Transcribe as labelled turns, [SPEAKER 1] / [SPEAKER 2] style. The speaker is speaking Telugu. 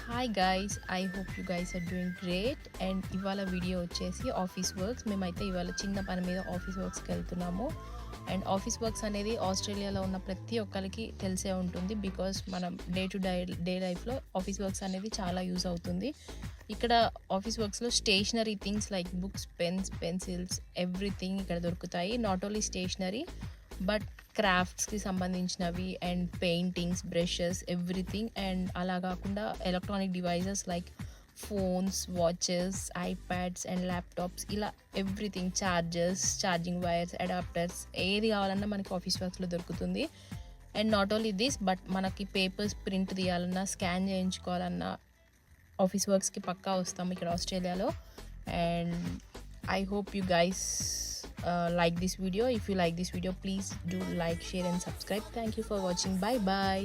[SPEAKER 1] Hi guys, I hope you guys are doing great. And ఇవాళ వీడియో వచ్చేసి ఆఫీస్ వర్క్స్. మేమైతే ఇవాళ చిన్న పని మీద ఆఫీస్ వర్క్స్కి వెళ్తున్నాము. అండ్ ఆఫీస్ వర్క్స్ అనేది ఆస్ట్రేలియాలో ఉన్న ప్రతి ఒక్కరికి తెలిసే ఉంటుంది. బికాస్ మనం డే లైఫ్లో ఆఫీస్ వర్క్స్ అనేది చాలా యూజ్ అవుతుంది. ఇక్కడ ఆఫీస్ వర్క్స్లో stationery things like books, pens, pencils, everything ఇక్కడ దొరుకుతాయి. నాట్ ఓన్లీ స్టేషనరీ బట్ క్రాఫ్ట్స్కి సంబంధించినవి and paintings, brushes, everything. And అలా కాకుండా electronic devices like phones, watches, iPads and laptops, ఇలా everything, chargers, charging wires, adapters, ఏది కావాలన్నా మనకి ఆఫీస్ వర్క్స్లో దొరుకుతుంది. And not only this but మనకి పేపర్స్ ప్రింట్ తీయాలన్నా, స్కాన్ చేయించుకోవాలన్నా ఆఫీస్ వర్క్స్కి పక్కా వస్తాం ఇక్కడ ఆస్ట్రేలియాలో. And I hope you guys like this video. If you like this video, please do like, share and subscribe. Thank you for watching. Bye bye.